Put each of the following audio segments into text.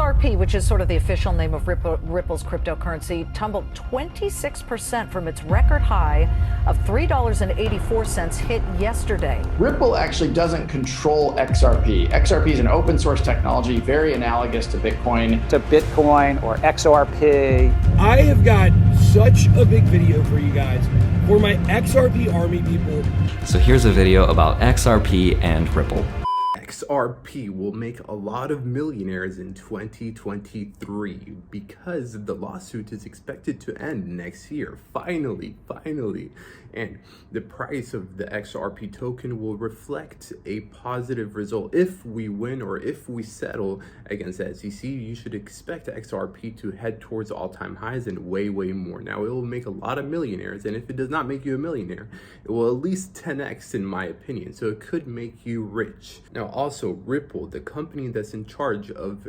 XRP, which is sort of the official name of Ripple's cryptocurrency, tumbled 26% from its record high of $3.84 hit yesterday. Ripple actually doesn't control XRP. XRP is an open source technology, very analogous to Bitcoin. To Bitcoin or XRP. I have got such a big video for you guys, for my XRP army people. So here's a video about XRP and Ripple. XRP will make a lot of millionaires in 2023 because the lawsuit is expected to end next year. Finally. And the price of the XRP token will reflect a positive result. If we win or if we settle against the SEC, you should expect XRP to head towards all-time highs and way more. Now, it will make a lot of millionaires, and if it does not make you a millionaire, it will at least 10x in my opinion. So it could make you rich. Now, also Ripple, the company that's in charge of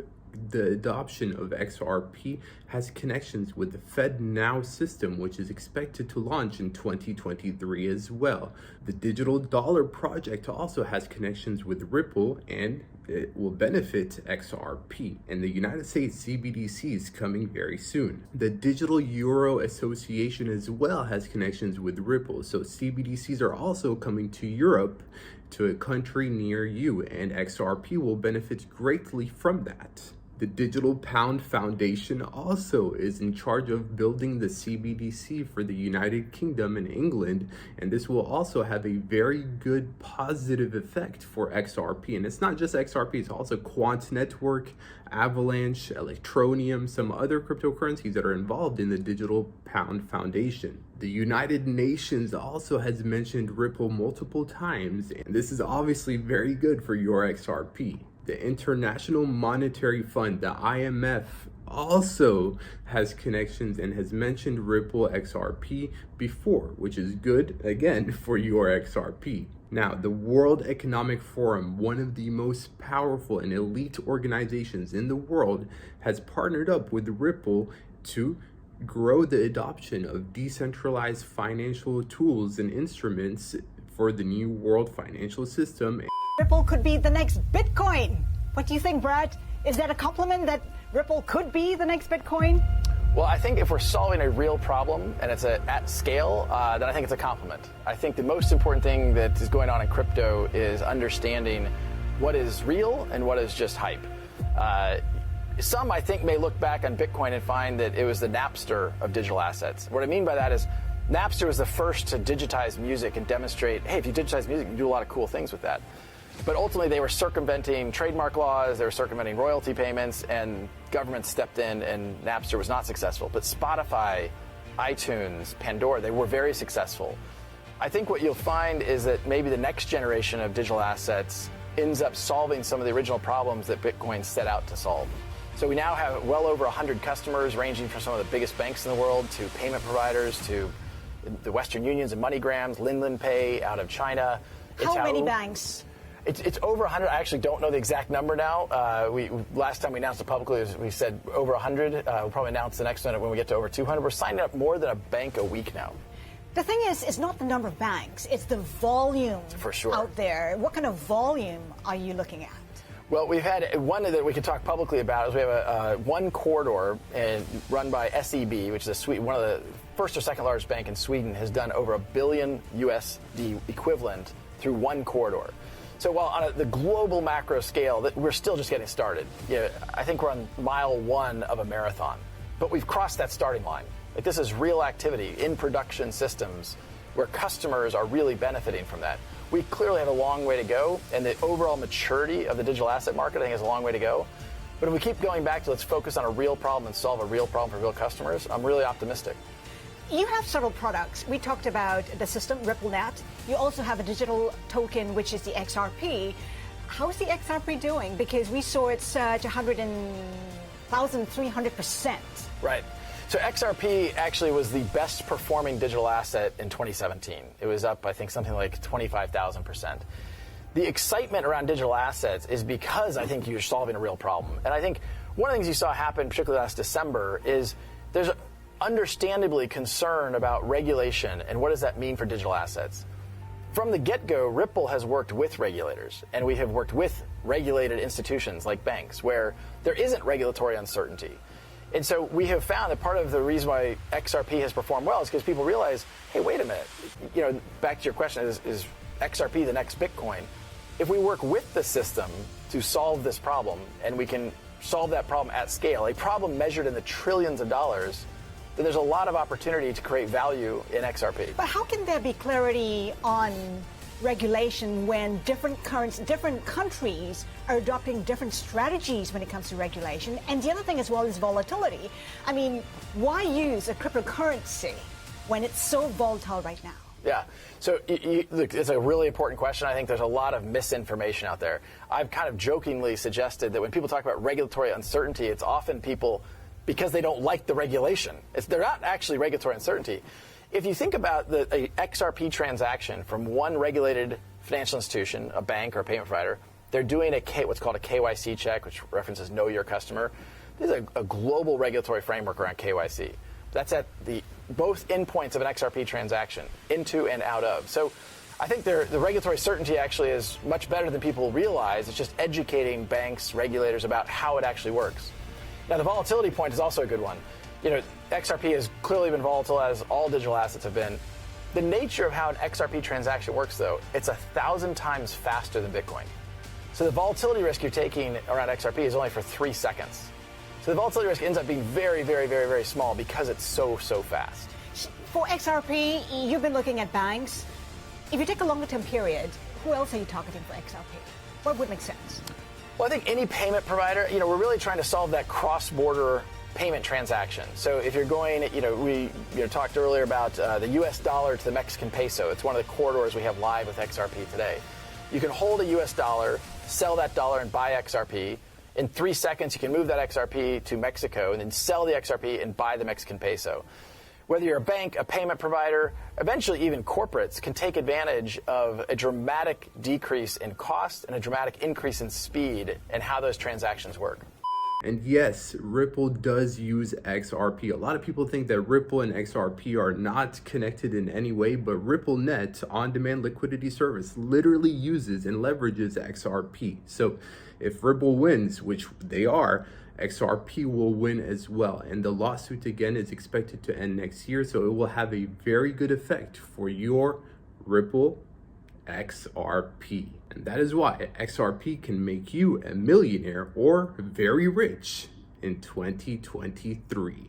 the adoption of XRP, has connections with the FedNow system, which is expected to launch in 2023 as well. The digital dollar project also has connections with Ripple, and it will benefit XRP. And the United States CBDC is coming very soon. The Digital Euro Association as well has connections with Ripple. So CBDCs are also coming to Europe, to a country near you, and XRP will benefit greatly from that. The Digital Pound Foundation also is in charge of building the CBDC for the United Kingdom and England, and this will also have a very good positive effect for XRP. And it's not just XRP, it's also Quant Network, Avalanche, Electroneum, some other cryptocurrencies that are involved in the Digital Pound Foundation. The United Nations also has mentioned Ripple multiple times, and this is obviously very good for your XRP. The International Monetary Fund, the IMF, also has connections and has mentioned Ripple XRP before, which is good, again, for your XRP. Now, the World Economic Forum, one of the most powerful and elite organizations in the world, has partnered up with Ripple to grow the adoption of decentralized financial tools and instruments for the new world financial system. Ripple could be the next Bitcoin. What do you think, Brad? Is that a compliment that Ripple could be the next Bitcoin? Well, I think if we're solving a real problem and it's at scale, then I think it's a compliment. I think the most important thing that is going on in crypto is understanding what is real and what is just hype. Some, I think, may look back on Bitcoin and find that it was the Napster of digital assets. What I mean by that is Napster was the first to digitize music and demonstrate, hey, if you digitize music, you can do a lot of cool things with that. But ultimately, they were circumventing trademark laws, they were circumventing royalty payments, and government stepped in, and Napster was not successful. But Spotify, iTunes, Pandora, they were very successful. I think what you'll find is that maybe the next generation of digital assets ends up solving some of the original problems that Bitcoin set out to solve. So we now have well over 100 customers, ranging from some of the biggest banks in the world to payment providers to the Western Unions and MoneyGrams, Linlin Pay out of China. How many banks? It's over 100. I actually don't know the exact number now. Last time we announced it publicly, we said over 100. We'll probably announce the next one when we get to over 200. We're signing up more than a bank a week now. The thing is, it's not the number of banks, it's the volume for sure out there. What kind of volume are you looking at? Well, we've had one that we can talk publicly about is we have one corridor run by SEB, which is one of the first or second largest bank in Sweden, has done over $1 billion USD equivalent through one corridor. So while on the global macro scale, we're still just getting started. I think we're on mile 1 of a marathon, but we've crossed that starting line. Like, this is real activity in production systems where customers are really benefiting from that. We clearly have a long way to go, and the overall maturity of the digital asset market, I think, has a long way to go. But if we keep going back to let's focus on a real problem and solve a real problem for real customers, I'm really optimistic. You have several products. We talked about the system, RippleNet. You also have a digital token, which is the XRP. How is the XRP doing? Because we saw it surge 1,300%. Right. So XRP actually was the best performing digital asset in 2017. It was up, I think, something like 25,000%. The excitement around digital assets is because I think you're solving a real problem. And I think one of the things you saw happen, particularly last December, is there's understandably concern about regulation and what does that mean for digital assets. From the get-go, Ripple has worked with regulators, and we have worked with regulated institutions like banks, where there isn't regulatory uncertainty. And so we have found that part of the reason why XRP has performed well is because people realize, hey, wait a minute, back to your question, is XRP the next Bitcoin? If we work with the system to solve this problem, and we can solve that problem at scale, a problem measured in the trillions of dollars, then there's a lot of opportunity to create value in XRP. But how can there be clarity on regulation when different countries are adopting different strategies when it comes to regulation? And the other thing as well is volatility. I mean, why use a cryptocurrency when it's so volatile right now? Yeah. So look, it's a really important question. I think there's a lot of misinformation out there. I've kind of jokingly suggested that when people talk about regulatory uncertainty, it's often people because they don't like the regulation. They're not actually regulatory uncertainty. If you think about a XRP transaction from one regulated financial institution, a bank or a payment provider, they're doing what's called a KYC check, which references Know Your Customer. There's a global regulatory framework around KYC. That's at both endpoints of an XRP transaction, into and out of. So I think the regulatory certainty actually is much better than people realize. It's just educating banks, regulators about how it actually works. Now, the volatility point is also a good one. XRP has clearly been volatile, as all digital assets have been. The nature of how an XRP transaction works, though, it's 1,000 times faster than Bitcoin. So the volatility risk you're taking around XRP is only for 3 seconds. So the volatility risk ends up being very, very, very, very small because it's so fast. For XRP, you've been looking at banks. If you take a longer term period, who else are you targeting for XRP? What would make sense? Well, I think any payment provider, we're really trying to solve that cross-border payment transaction. So if you're going, we talked earlier about the US dollar to the Mexican peso. It's one of the corridors we have live with XRP today. You can hold a US dollar, sell that dollar, and buy XRP. In 3 seconds, you can move that XRP to Mexico and then sell the XRP and buy the Mexican peso. Whether you're a bank, a payment provider, eventually even corporates can take advantage of a dramatic decrease in cost and a dramatic increase in speed and how those transactions work. And yes, Ripple does use XRP. A lot of people think that Ripple and XRP are not connected in any way, but RippleNet on-demand liquidity service literally uses and leverages XRP. So if Ripple wins, which they are, XRP will win as well. And the lawsuit again is expected to end next year, so it will have a very good effect for your Ripple XRP. And that is why XRP can make you a millionaire or very rich in 2023.